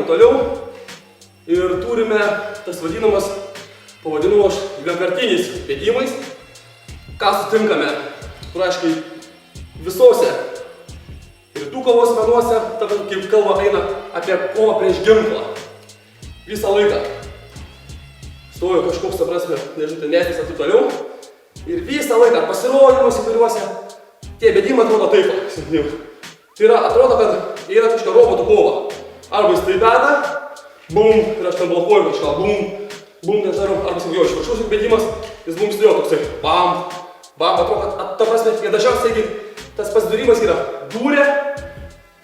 einam toliau ir turime tas vadinamas, pavadinau aš, vienkartiniais bėgimais, ką sutinkame, praškai, visose rytų kovos menuose, tada kaip kalba eina apie kovą prieš ginklą. Visą laiką stojo kažkoks, ta prasme, nežinau, tai netis ir taip toliau. Ir visą laiką pasirodymus įvairiuose tie bėgimai atrodo taip. Tai yra, atrodo, kad yra kažkokia robotų kova. Arba jis tai beda, bum, ir aš ten blokuoju kažką, bum, bum, tai aš darau, arba saugiau iš viršaus bėgimas, jis bum sudėjo toksai, bam, bam, atrodo, kad ta prasme, ir dažniausiai tas pasidūrimas yra dūrė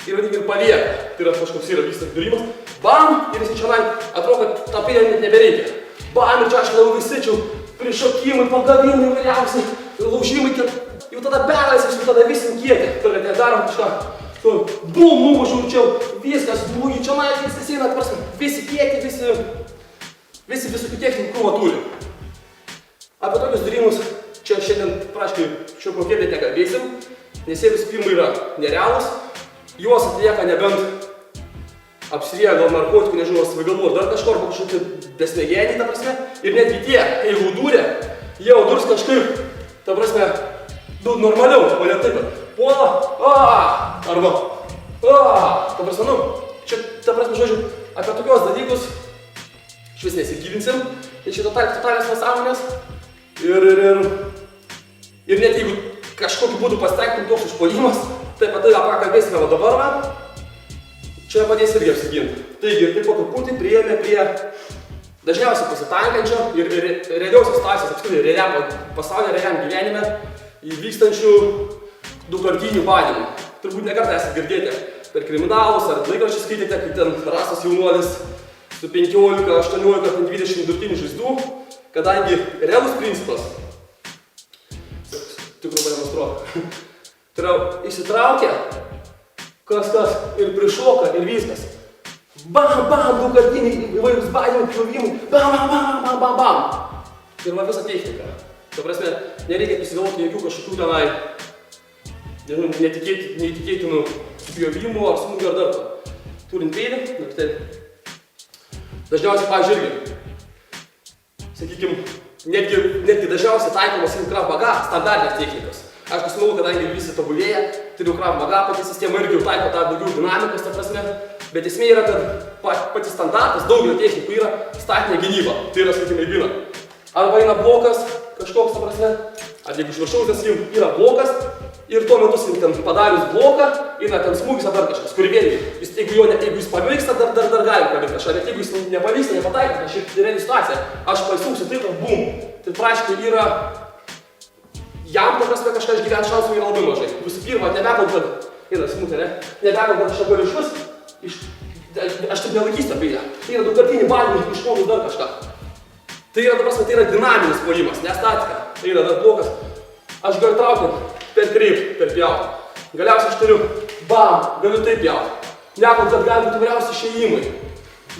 ir vadinkim palieka. Tai yra kažkoks yra vyksta dūrimas, bam, ir jis čia atrodo, kad tą pėdę net nebereikia. Bam, ir čia aš tada visi čia prišokimai, pagavimai įvairiausiai, laužimai, jau tada belas, jau tada visi kiekį. Tada tai darom kažką, bum, numušiau čia, viskas, būgi čia viskas eina, visi kiekį, visi visokių technikų krūvą turi. Apie tokius dūrimus čia šiandien praškai šio kokėlį nekalbėsim, nes jie visų pirma yra nerealūs, juos atlieka nebent apsirėję gal narkotikų, nežinau, svaigalų ar dar kažko, arba kažkokį besmegeniai, ta prasme, ir netgi tie, jeigu dūrė, jie durs kažkaip, ta prasme, normaliau, o ne taip, puola, arba, ta prasme, čia, ta prasme, žodžiu, apie tokios dalykus švis nesigilinsim, tai čia totalios nesąmonės, ir net jeigu kažkokiu būdu pasiteiktum toks užpuolimas, tai apie tai, apie ką kalbėsime dabar, čia padės irgi apsiginti. Taigi, taip po truputį priėjome prie dažniausiai pasitaikančio ir realiausios situacijos, apskritai, realiam pasaulyje, realiam gyvenime įvykstančių daugkartinių badymų. Turbūt nekartą esate girdėti per kriminalus ar laikraščius skaitėte, kaip ten rastas jaunuolis su 15, 18, 20 durtinių žaizdų, kadangi realus principas, tikrai pademonstruoju, tai yra įsitraukia kas ir prišoka ir viskas. Bam, bam, daugkartiniai įvairūs badymai, pjovimai, bam. Ir va visa technika. Ta prasme, nereikia prisigalvoti jokių kažkokių tenai, nežinau, neįtikėtinų pjovimų ar smūgių ar dar ko. Turint peilį, tai dažniausiai, pavyzdžiui, irgi, sakykim, netgi dažniausiai taikomas Krav Maga standartinės technikos. Aš smagu, kadangi visi tobulėja, turiu Krav Maga, pati sistema irgi jau taiko tą daugiau dinamikos, ta prasme, bet esmė yra, kad pati standartas daugelio technikų yra statinė gynyba, tai yra, sakykime, gina. Arba eina blokas kažkoks, ta prasme, ar jeigu iš viršaus, sakykim, yra blokas ir tuo metu, sakykim, ten padarius bloką, eina ten smūgis ar dar kažkas, kur vėlgi, jeigu jis pavyksta, dar galim pavykti kažką, bet jeigu jis nepavyksta, nepataikys, tai šiaip reali situacija, aš pasisuksiu taip, bum, tai praškai yra jam, ta prasme, kažką išgyventi šansų yra labai mažai. Visų pirma, nebekalb, kad, smūtė, ne? Nebekalb, kad aš galiu išvis, aš taip nelaikysiu apie ją. Tai yra daugkartiniai badymai, iššovus dar kažką. Tai yra, ta prasme, tai yra dinaminis puolimas, ne statika. Tai yra dar blokas. Aš galiu traukiant per kreipti, per pjautą. Galiausiai aš turiu, bam, galiu taip pjauti. Nekalb, kad gali būti įvairiausi išėjimai,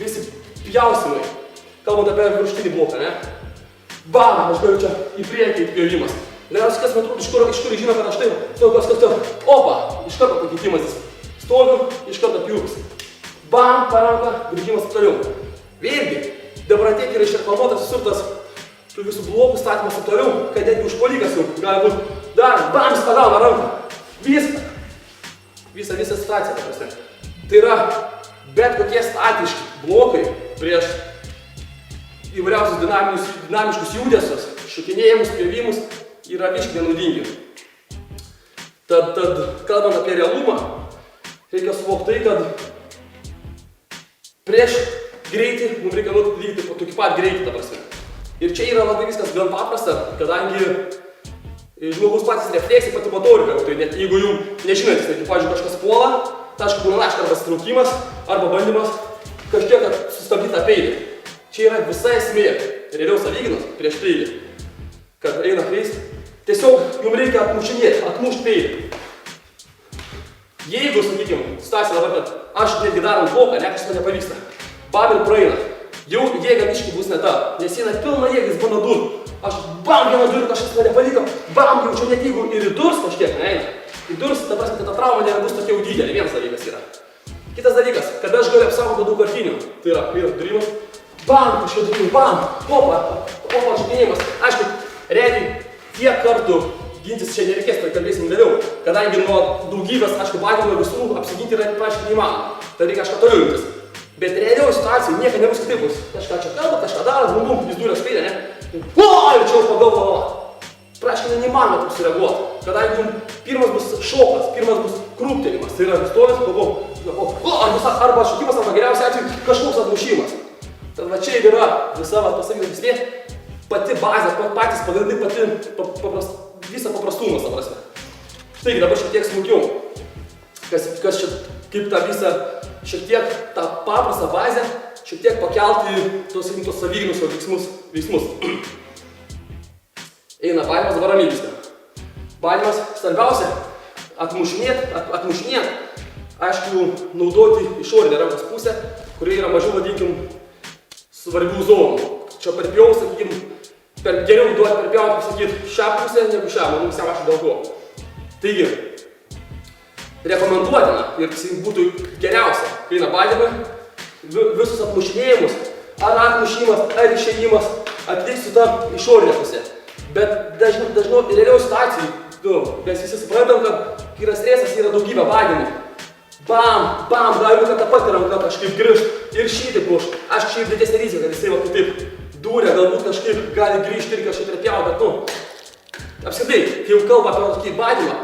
visi pjausimai. Kalbant apie viršutinį bloką, ne? Bam, aš galiu čia į priekį pjovimas. Galiausiai kas man atrodo, iš kur žino, kad aš taip, opa, iš karto pakeitimas, stoviu, iš karto pjūvis. Bam, paranka, grįžimas toliau. Vėlgi, dabar tiek yra išreklamuotas, susurtas tų visų blokų statymas toliau, kad netgi užpuolikas jau gali būti dar, bam, jis pagauna ranką. Viską. Visa situacija, ta prasme. Tai yra bet kokie statiški blokai prieš įvairiausius dinamiškus judesius, šokinėjimus, pjovimus, yra visiškai nenaudingi. Tad, kalbant apie realumą, reikia suvokti tai, kad prieš greitį mums reikia lygti tokį pat greitį, ta prasme. Ir čia yra labai viskas gan paprasta, kadangi žmogus patys refleksija, pati motorika, tai net jeigu jau nežinantis, tai pavyzdžiui kažkas puola, tai aišku būna laiškas arba sitraukimas, arba bandymas kažkiek sustabdyti tą peilį. Čia yra visa esmė, realiaus salyginos prieš peilį, kad eina kreis. Tiesiog jums reikia atmušti peilį. Jeigu, sakykime, situacija dabar, kad aš netgi darant bloką, kažkas man nepavyksta, bam ir praeina, jau jėga biškį bus ne ta, nes eina pilna jėga, jis bando durti. Aš bam vieną durį, kažkas man nepavyko, bam jaučiu net jeigu ir įdurs kažkiek, neina. Įdurs, ta prasme, kad ta trauma nebus tokia jau didelė, vienas dalykas yra. Kitas dalykas, kada aš galiu apsaugoti daugkartinių, tai yra durimas, bam, kažkio durimas, bam, opa, atšokinėjimas. Aišku, realiai tiek kartų gintis čia nereikės, tai kalbėsim vėliau, kadangi nuo daugybės, aišku, badymų visų apsiginti yra praškai neįmanoma, tai reikia kažką toliau imtis. Bet realiau situacijai nieka nebus kitaip bus. Kažką čia kalba, kažką daro, bum, jis dūrės kairę, ne? O, ir čia jau pagalvojo. Praškai neįmanoma taip sureaguoti, kadangi jums pirmas bus šokas, pirmas bus krūptelimas, tai yra stovės, arba šokimas, arba geriausiai atveju kažkoks atmušimas. Tad va čia yra visa pasakyta esmė, pati bazė, patys pagrindai, visą paprastumas, ta prasme. Taigi dabar šiek tiek smulkiau, kas čia, kaip tą visą, šiek tiek tą paprastą bazę, šiek tiek pakelti tos saviginius veiksmus. Eina badymas, dabar ramiai viską. Badymas svarbiausia atmušinėt, aišku, naudoti išorinę rankos pusę, kurioje yra mažiau, vadinkim, svarbių zonų. Čia per pjaus, sakykim, geriau duoti per pjaus, pasakyti, šią pusę negu šią, manau, visam aš daugiau. Taigi, rekomenduotina ir būtų geriausia, kai eina badymai, visus atmušinėjimus, ar atmušimas, ar išėjimas atliks su ta išorinė pusė. Bet dažniau realiau situacijai, mes visi suprantam, kad kai yra stresas, yra daugybė badymų. Bam, galiu, kad tą patį ranką kažkaip grįžt ir šitaip už. Aš šiaip didesnė rizika, kad jisai va kitaip dūrė, galbūt kažkaip gali grįžti ir kažkaip prepjau, bet apskritai, kai jau kalba apie tokį badymą,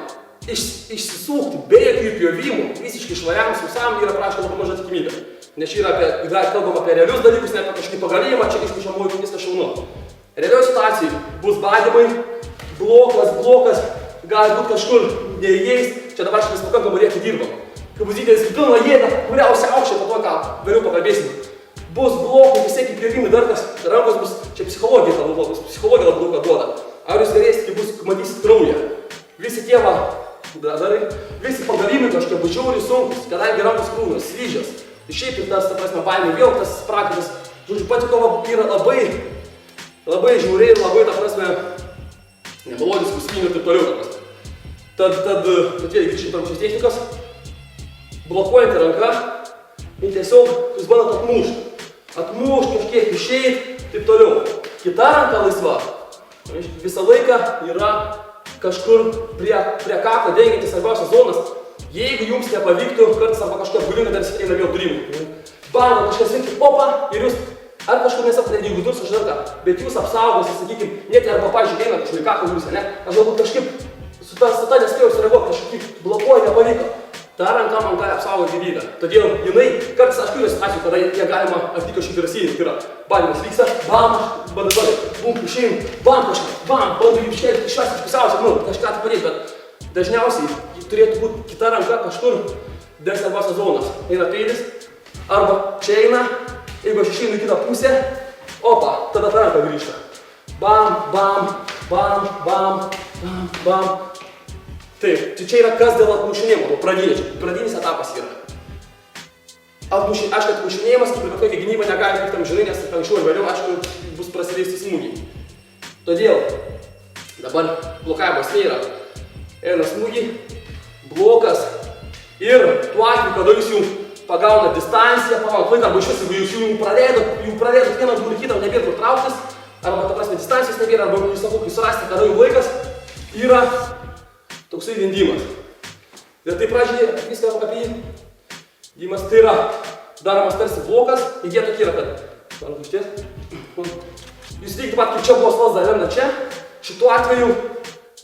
išsisukti be jokių pjovimų, visiškai švariam, sausam yra praškai labai maža tikimybė. Nes čia yra kalbama apie realius dalykus, ne apie kažkokį pagalėjimą, čia išmušamųjų viską šaunu. Realioj situacijai bus badymai, blokas, gali būti kažkur neįeis, čia dabar šiandien pakankamai reikia dirbam. Kai bus didelis pilna jėga, kuriausia aukščiai po to, ką vėliau pakalbėsim. Bus blokų, visai kaip pjovimai dar kas, rankos bus, čia psichologija labai daug ką duoda. Ar jūs galėsite, kai bus, matysit kraują. Visi tie visi pagavimai kažkokie bus žiauriai sunkus, kadangi rankos krūvios, slyžios. Ir šiaip ir tas, ta prasme, baimė vėl tas praktikas, žodžiu, pati kova yra labai žiauriai ir labai, ta prasme, nemalodis, skausminga ir taip toliau, ta prasme. Tad vėl grįžkim prie šios technikos. Blokuojantį ranką ir tiesiog jūs bandot atmušt kažkiek išeit, taip toliau. Kita ranka laisva, visą laiką yra kažkur prie kaklo dengiantis svarbiausias zonas. Jeigu jums nepavyktų, kartais arba kažkokia apgulinga, dar eina vėl durimų. Bando kažkas veikti, opa, ir jūs ar kažkur nesapate, jeigu durs aš ranką, bet jūs apsaugosi, sakykim, net arba, pavyzdžiui, eina kažkur į kaklą jūs, ne? Aš galbūt kažkaip su ta nespėjau sureaguoti, kažkaip blokuoja, nepavyko. Ta ranka man gali apsaugoti gyvybę. Todėl jinai, kartais aš turiu situacijų, kada ją galima atlikti kažkaip drąsiai, tai yra badymas vyksta, bam, bandau toliau, bum, išeim, bam, kažkaip, bam, bandau iškelti, išvesti iš pusiausio, kažką tai padėti, bet dažniausiai turėtų būti kita ranka kažkur didesnė svarbiausias zonas. Eina peilis, arba čia eina, jeigu aš išeinu į kitą pusę, opa, tada ta ranka grįžta. Bam. Taip, čia yra kas dėl atmušinėjimo, pradinis etapas yra. Aišku, atmušinėjimas, kaip ir bet kokia gynyba negali būti tam žinai, nes anksčiau ir vėliau, aišku, bus prasidėjusi smūgiai. Todėl dabar blokavimas nėra. Eina smūgiai, blokas ir tuo atveju, kada jūs jau pagauna distanciją, pagauna laiką, arba iš vis, jeigu jūs jau pradėdot vieną dūrį kitą, nebėr kur trauktis, arba ta prasme distancijos nebėr, arba jūs sakau, kai surasti, kada jau laikas, yra toksai vindimas. Ir tai pradžiai viską apie jį. Vindimas tai yra daromas tarsi blokas, idėja tokia yra, kad galim išties. Jūs lygiai taip pat, kaip čia buvo slasda, lenda čia, šituo atveju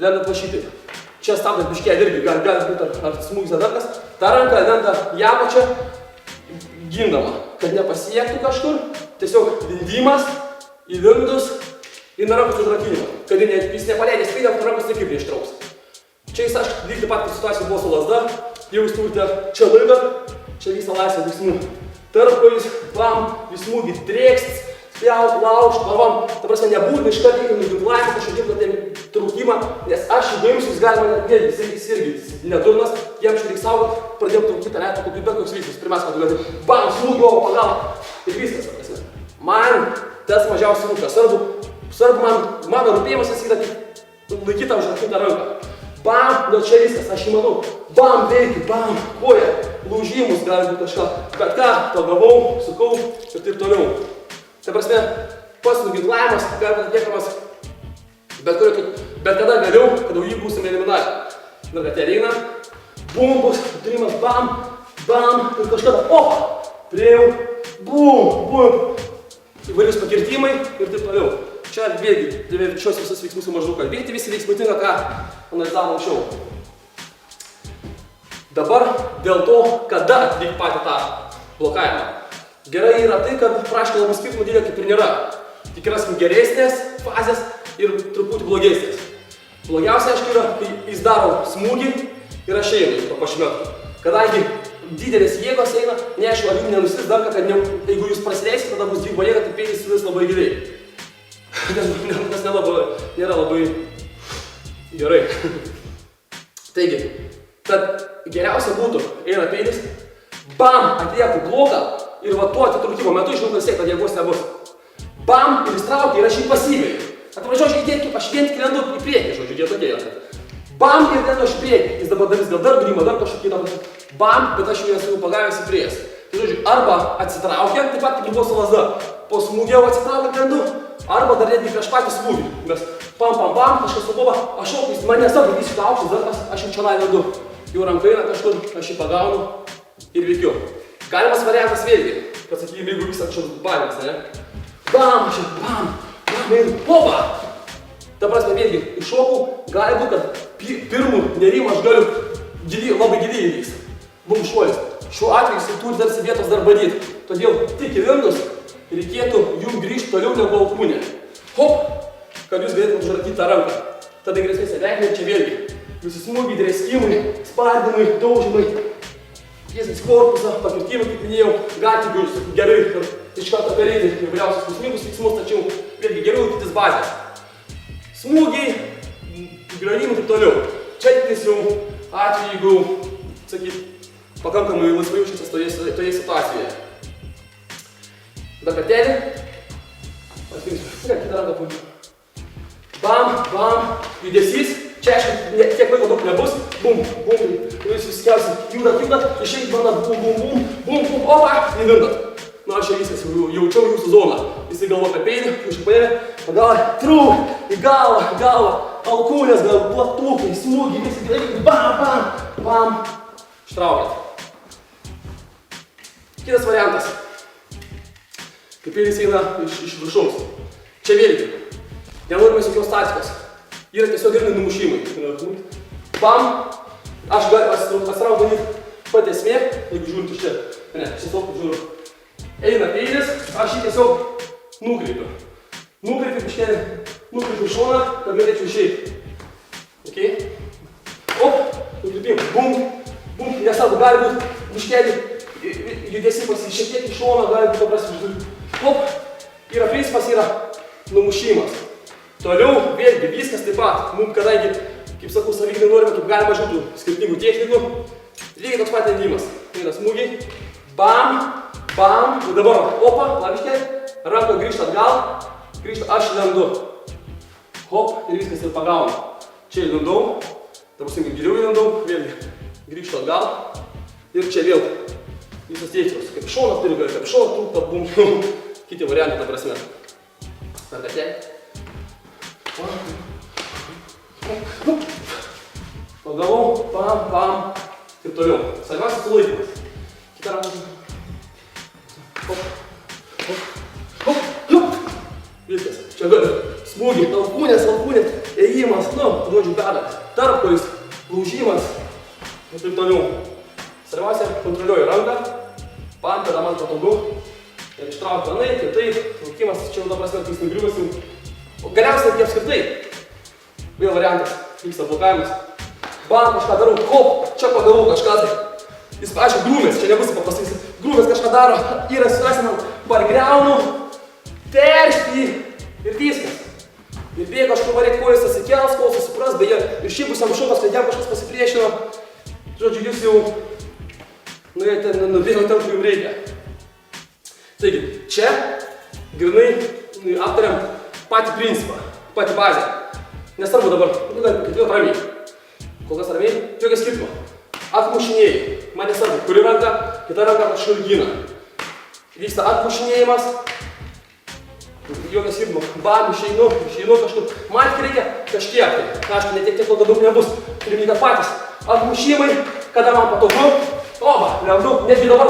lenda pašytai. Čia stabdant biškelį irgi gali būti ar smūgis ar kas. Ta ranka lenda į apačią, gindama, kad nepasiektų kažkur. Tiesiog vindimas, įvindus ir rankos užrakinimą. Kad jis nepaleidė spydą, tai rankos irgi neištrauks. Čia jis, aš lygiai taip pat situacija buvo su lasda, jau jūs turite čia laiką, čia visą laisvę veiksmų. Tarpkojus, bam, vis smūgį drėkst, spjaut, laužt, pavam, ta prasme nebūtina iškart reikia nuginklavimą, kažkokį platėm trūkimą, nes aš įgaims jūs galima net jis irgi nedurnas, jam čia reikia saugot, pradėjom trūkyti, ne, kokiu bet koks veiksmas, pirmiausia, kad galėtų, bam, smūgį, o pagalba, ir viskas, ta prasme. Man tas mažiausiai rūpia, svarbu mano rūpėjimas yra tik laikyti tą užrakintą ranką. Bam, nu čia viskas, aš jį matau. Bam, veikia, bam, koja, lūžimus, gali būti kažką. Bet ką, pagavau, sukau ir taip toliau. Tai prasme, pats nuginklavimas gali būti atliekamas bet kada vėliau, kada jį būsime eliminavę. Ir kad eina, bum, bus, turimas, bam, bam, ir kažkada, opa, priejau, bum, bum. Įvairius pakirtimai ir taip toliau. Čia vėlgi, šios visus veiksmus maždaug kalbėti, visi veiksmai tinka, ką analizavom anksčiau. Dabar dėl to, kada atlikti patį tą blokavimą. Gerai yra tai, kad praškai labai skirtumų didelio kaip ir nėra. Tik yra geresnės fazės ir truputį blogesnės. Blogiausia, aišku, yra, kai jis daro smūgį ir aš einu to pašmetu. Kadangi didelės jėgos eina, neaišku, ar jums nenuslis dar, kad jeigu jūs prasileisit, tada bus dviguba jėga, tai pėdės sulis labai giliai. Nes nėra labai gerai. Taigi, kad geriausia būtų, eina pėdės, bam, atlieku bloką ir va tuo atitrūkimo metu žinau, kad kad jėgos nebus. Bam, ir jis traukia ir aš jį pasyviai. Atvažiuoju įdėti, aš vien tik lendu į priekį, žodžiu, jie tokie yra. Bam, ir lendu aš į priekį. Jis dabar darys gal dar grįmą, dar kažkokį dabar. Bam, bet aš jau esu pagavęs į priekį. Tai žodžiu, arba atsitraukia, taip pat kaip ir buvo su lazda. Po smūgio atsitraukia lendu, arba dar netgi prieš patį smūgį. Mes pam, pam, pam, kažkas suboba, aš šaukiu, jis mane sabudys šitą aukštą, dar aš jau čia lendu. Jau ranka eina kažkur, aš jį pagaunu ir veikiu. Galimas variantas vėlgi, kad sakykime, jeigu visą kažkoks balimas, ne? Bam, aš bam, bam, ir opa! Ta prasme, vėlgi, iššokau, gali būti, kad pirmų nerimą aš galiu labai giliai įvyks. Bum šuolis. Šiuo atveju jis turi tarsi vietos dar badyti. Todėl tik įvirnus reikėtų jums grįžti toliau negu alkūnė. Hop, kad jūs galėtumėte užrakyti tą ranką. Tada grėsmės neveikia ir čia vėlgi. Visi smūgiai, drėskimai, spardymai, daužymai. Tiesiais korpusą, pakirtimai, kaip minėjau, galite jūs gerai iš karto pereiti įvairiausius skausmingus veiksmus, tačiau vėlgi geriau laikytis bazės. Smūgiai, griovimai ir taip toliau. Čia tiktais jau atveju, jeigu, sakyt, pakankamai laisvai jaučiatės toje situacijoje. Dar kartelį. Paskirsiu, kitą ranką pūdžiu. Bam, bam, judesys. Čia, aišku, tiek laiko daug nebus. Bum, bum, jūs visi kelsit, judat, išeit bandat, bum, bum, bum, bum, bum, opa, įvindat. Nu, aš čia viskas, jaučiau jūsų zoną. Jisai galvo apie peilį, jūs paėmė, pagalvą, trūk, į galvą, alkūnės, gal platukai, smūgiai, visi greitai, bam, bam, bam, ištraukėt. Kitas variantas. Kaip peilis eina iš viršaus. Čia vėlgi, nenorime jokios statikos. Yra tiesiog ir numušimai. Bam, aš atsiraugu pat esmė, jeigu žiūrint iš čia. Ne, šitop žiūriu. Eina peilis, aš jį tiesiog nukreipiu. Nukreipiu šoną, kad galėčiau išeiti. Ok? Op, nukreipim, bum, bum, nesvarbu, gali būti biškelį judesi šiek tiek iš šono, gali būti paprastai. Op, yra principas, yra numušimas. Toliau, vėlgi, viskas taip pat. Mums, kadangi, kaip sakau, savykdai norime, kaip galima žiūrėtų skirtingų technikų, lygiai toks pat endimas. Eina smūgiai, bam, bam, ir dabar, opa, labiškėlį, ranką grįžta atgal, aš lendu. Hop, ir viskas ir pagaunu. Čia įlendau, dabar sunkiai giliau įlendau, vėlgi, grįžtu atgal, ir čia vėl visas teikiaus. Kaip šoną turi, kaip šoną trūkta, bum, kiti variantai, ta prasme. Per kartelį. Pagavau, pam, pam, ir toliau. Svarbiausia sulaikymas. Kita ranka. Hop, hop, hop, hop. Viskas. Čia smūgiai, alkūnės, ėjimas, nu, žodžiu, bedas. Tarpkolis, lūžimas ir taip toliau. Svarbiausia, kontroliuoju ranką. Pam, tada man patogu. Ir ištraukiu vienai, kitaip. Traukimas, čia jau ta prasme, kai snugriuosim. Galiausiai tai apskritai. Vėl variantas, vyksta blokavimas. Bam, kažką darau, hop, čia pagavau kažką tai. Jis, aišku, grūmės, čia nebus paprastai. Grūmės kažką daro, yra susilasinam, pargriaunu, teršti ir viskas. Ir bėga kažkur varėt kojas atsikels, kol susipras, beje, ir šį bus amšokas, kad jam kažkas pasipriešino. Žodžiu, jūs jau nubėgo ten, kur jums reikia. Taigi, čia grinai aptariam patį principą, patį bazę. Nesvarbu dabar, galite kaip vėl ramiai. Kol kas ramiai, jokio skirtumo. Atmušinėjai. Mane svarbu, kuri ranka, kita ranka šurgina. Vyksta atmušinėjimas. Jokio skirtumo. Bam, išeinu kažkur. Man reikia kažkiek tai. Aišku, ne tiek, kol daug nebus. Turim tą patys. Atmušimai, kada man patogu. Oba, lendu, netgi dabar.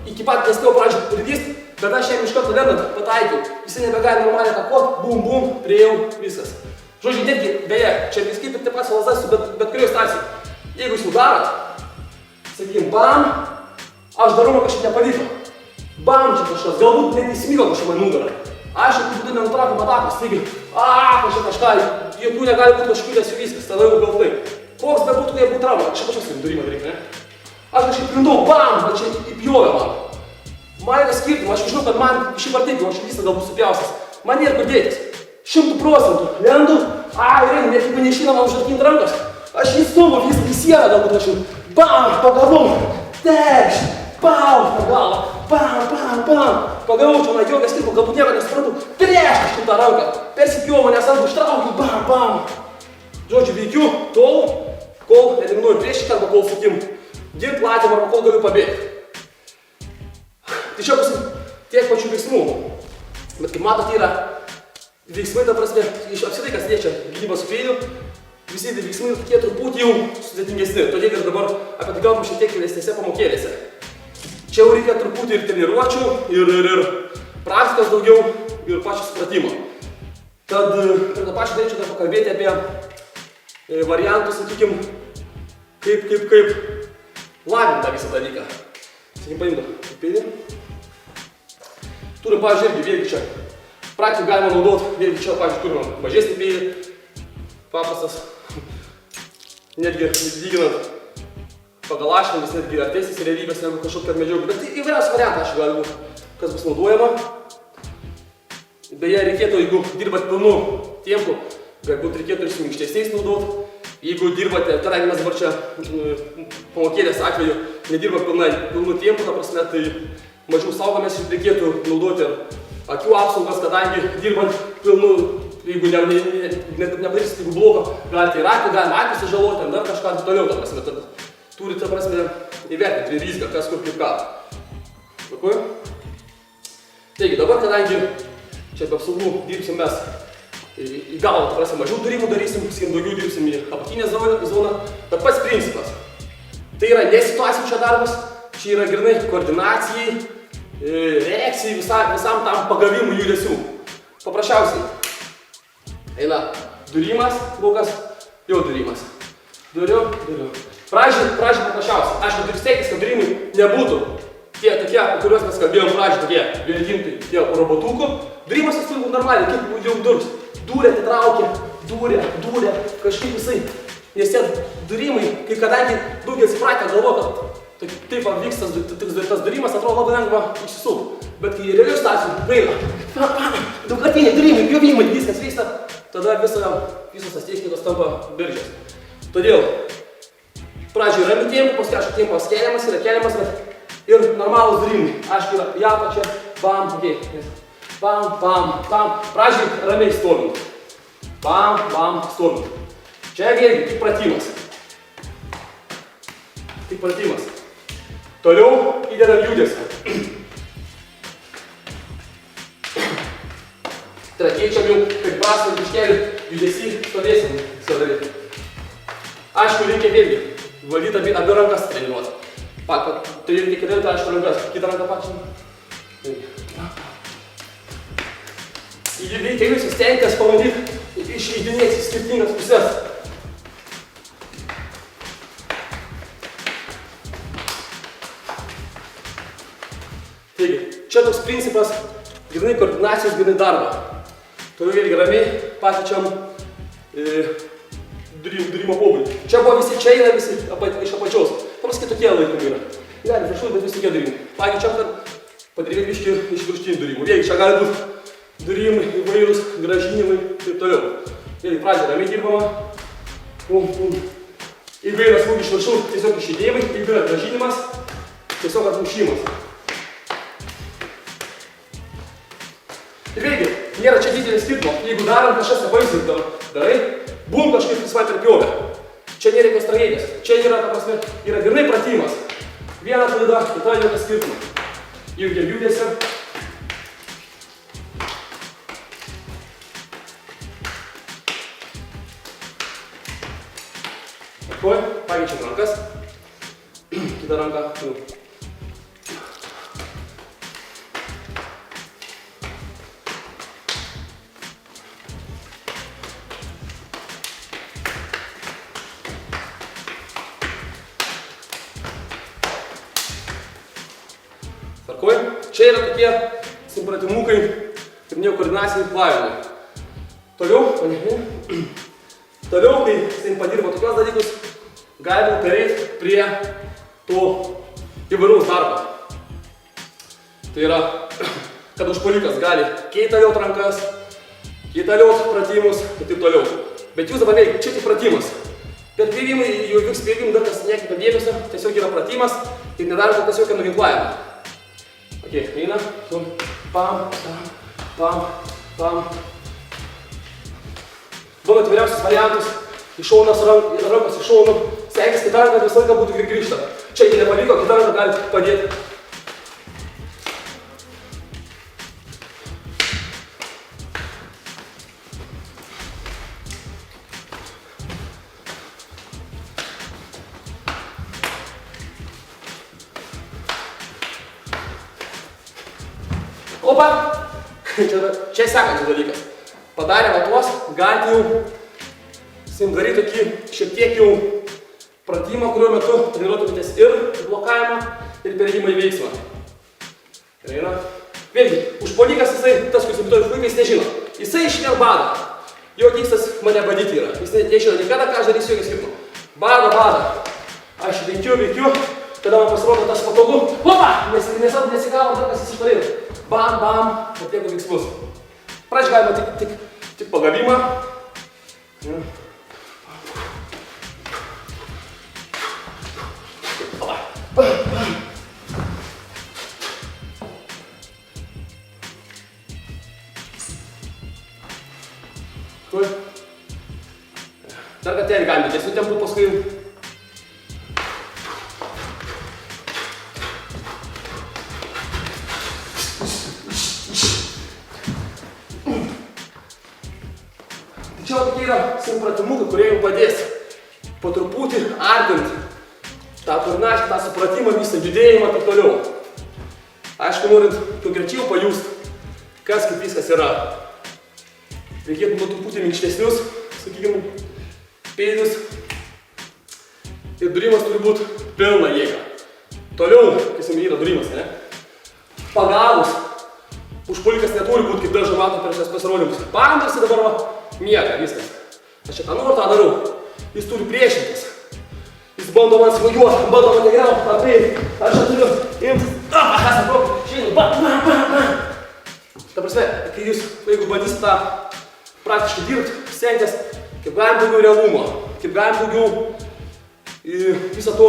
Iki pat nespėjau pradžių pridys, bet aš jam iš karto lendant pataikiau. Jisai nebegali normaliai atakuot, bum, bum, priėjau, viskas. Žodžiu, netgi, beje, čia vis kaip ir taip pat salazas su bet kurioje stacijai. Jeigu jūs jau darot, sakykim, bam, aš darau, man kažkaip nepavyko. Bam, čia kažkas, galbūt net įsmygo kažką man nugarą. Aš jau būtų nenutraukiam atakos, taigi, kažką, jokių negali būti kažkokių tiesių viskas, tada jau gal taip. Koks be būtų, jeigu trauma, čia pačios kaip durimą daryti, ne? Aš kažkaip lindau, bam, bet čia įpjovė man. Man yra skirtumą, aš žinau, kad man šį partį, aš visą galbūt supjaustas. Man nėra kur dėtis. 100%. Lendu, net jeigu neišeina man užarkinti rankos. Aš jį stumu, visą į sieną galbūt aš jau. Bam, pagavau, tekš, bam, pagalą, bam. Pagavau, čia man jokio skirtumą, galbūt nieko nesuprantu. Treš kažkaip tą ranką. Persipjovė manęs ant užtraukiu, bam. Žodžiu, veikiu tol, kol eliminuoju priešininką arba kol sakim. Dirbt latėm arba kol galiu pabėgti. Tai čia bus tiek pačių veiksmų. Bet kaip matot, yra veiksmai, ta prasme, apskritai kas liečia gynybą su peiliu, visi tai veiksmai tokie truputį jau sudėtingesni. Todėl ir dabar apie tai kalbam šiek tiek vėlesnėse pamokėlėse. Čia jau reikia truputį ir treniruočių, ir praktikos daugiau, ir pačio supratimo. Tad per tą pačią norėčiau dar pakalbėti apie variantus, sakykim, kaip lavint tą visą dalyką. Sakykim, paimdam peilį. Turim, pavyzdžiui, irgi vėlgi čia. Praktikų galima naudoti, vėlgi čia, pavyzdžiui, turim mažesnį peilį. Paprastas. Netgi lyginant pagal ašmenis, netgi artesnis realybės negu kažkokia medžiaga. Bet įvairiausių variantų aš gali būti, kas bus naudojama. Beje, reikėtų, jeigu dirbat pilnu tempu, galbūt reikėtų ir su minkštesniais naudoti. Jeigu dirbate, kadangi mes dabar čia pamokėlės atveju nedirba pilnu tempu, ta prasme, tai mažiau saugomės, reikėtų naudoti akių apsaugas, kadangi dirbant pilnu, jeigu nepadarysit jeigu blogo, galite ir akį, galima akį sužaloti, ar dar kažką toliau, ta prasme, tad turite, ta prasme, įvertinti riziką, kas kur kaip ką. Dėkuoju. Taigi, dabar, kadangi čia be apsaugų dirbsim mes į galvą, ta prasme, mažiau darimų darysim, daugiau dirbsim į apatinę zoną, bet pats principas. Tai yra ne situacijų čia darbas, čia yra grynai koordinacijai, reakcijai, visam tam pagavimui judesių. Paprasčiausiai eina durimas, laukas, jau durimas. Duriu. Pradžiai paprasčiausiai. Aišku, turiu steigtis, kad durimai nebūtų tie tokie, kuriuos mes kalbėjom pradžiai, tokie vienetintai, tie robotukų. Durimas jis turi būti normaliai, kaip jau durs. Dūrė, atitraukė, dūrė, kažkaip visai. Nes tie durimai, kai kadangi daugelis įpratę galvo, kad taip vyksta tas durimas, atrodo labai lengva išsisukti. Bet kai realių stacijų gaila, daugkartiniai durimai, pjovimai, viskas vyksta, tada visos tas technikos tampa bergžios. Todėl pradžioj ramių tempų, paskui aišku tempas keliamas, ir normalūs durimai. Aišku, yra į apačią, bam, bam. Pradžioj ramiai stovint. Bam, stovint. Čia vėlgi tik pratimas. Toliau įdedam judesį. Tai yra keičiam jau, kaip prasme biškelį judesį stovėsim. Aišku, reikia vėlgi valdyti abi rankas treniruoti. Tai reikia kitaip, aišku, rankas. Kitą ranką pačią. Reikia jūs stengtis pamatyti išeidinėti skirtingas pusės. Taigi, čia toks principas grynai koordinacijos, grynai darbo. Toliau vėlgi ramiai pakeičiam durimo pobūdį. Čia buvo visi, čia yra visi iš apačios. Paprastai tokie laikomi yra. Gali viršūnė, bet vis tokie durimai. Pakeičiam, kad padarėm biškį iš viršutinių durimų. Vėlgi, čia gali būti durimai, įvairūs, gražinimai, taip toliau. Vėlgi, pradžią ramiai dirbama. Jeigu yra smūgį iš viršų, tiesiog išėdėjimai, jeigu yra gražinimas, tiesiog atmušimas. Ir vėlgi, nėra čia didelės skirtumo. Jeigu darant kažkas nebaisiai darai, bum kažkaip visai perpjovė. Čia nereikia strategijos. Čia yra, ta prasme, yra grynai pratimas. Viena klaida, kita jokio skirtumo. Jokio judesio. Tvarkoj, pakeičiam rankas. Kita ranka. Tvarkoj, čia yra tokie simpratimukai ir nekoordinaciniai plavimai. Toliau, kai jis padirbo tokios dalykus, galime pereiti prie to įvairaus darbo. Tai yra, kad užpuolikas gali keitaliot rankas, keitaliot pratimus ir taip toliau. Bet jūs dabar veikia, čia tik pratimas. Per pėvimai, jau vyks pėvimai, dar kas nekita dėmesio, tiesiog yra pratimas ir nedarom kol kas jokio nuginklavimo. Ok, eina, pam, pam, pam. Bandot įvairiausius variantus, iš šonas rankos, iš šonų, sekis kitą ranką, visą laiką būtų grįžta. Čia jei nepavyko, kitą ranką galite padėti. Opa! Čia sekantis dalykas. Padarę tuos, galite jau daryti tokį šiek tiek jau pratimą, kurio metu treniruotumėtės ir blokavimą, ir perėjimą į veiksmą. Eina. Vėlgi, užpuolikas jisai, tas, kuris imituoja užpuoliką, jis nežino. Jisai išvėl bada. Jo tikslas mane badyti yra. Jis nežino niekada, ką aš darysiu, jokio skirtumo. Bada. Aš veikiu, tada man pasirodo tas patogu. Opa! Nesigavo, dar kas įsišparėjo. Bam, atlieko veiksmus. Pradžiai galima tik pagavimą. Dar kartelį galime didesniu tempu paskui. Čia tokie yra simpratimukai, kurie jums padės po truputį artinti tą koordinaciją, tą supratimą, visą judėjimą ir taip toliau. Aišku, norint konkrečiau pajust, kas kaip viskas yra. Reikėtų nuo truputį minkštesnius, sakykime, pėdus. Ir durimas turi būti pilna jėga. Toliau, kas jums yra durimas, ne? Pagavus, užpuolikas neturi būti kaip dažnai matom per šias pasirodymus. Bam, ir dabar va, miega, viskas. Aš čia tą noriu, tą darau. Jis turi priešintis. Jis bando man smūgiuoti, bando man negriauti, apeiti. Aš čia turiu imti. Šiandien, bam. Ta prasme, kai jūs, jeigu bandysite tą praktiškai dirbti, stenkitės, kaip galim daugiau realumo, kaip galim daugiau visą to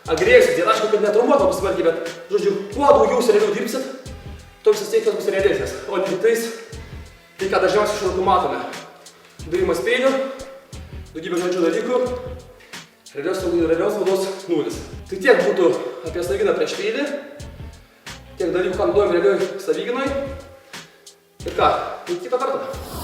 agresijos. Ir aišku, kad netraumuoto pasivarkį, bet, žodžiu, kuo daugiau realiau dirbsit, to visas teikas bus realesnis. O ne tais, tai ką dažniausiai šiuo metu matome. Darimas pėdžių, daugybė žodžių dalykų, realios naudos nulis. Tai tiek būtų apie savyginą prieš pėdį, tiek dalykų, ką naudojame realioj savygynoj. Ir ką, iki kitą kartą.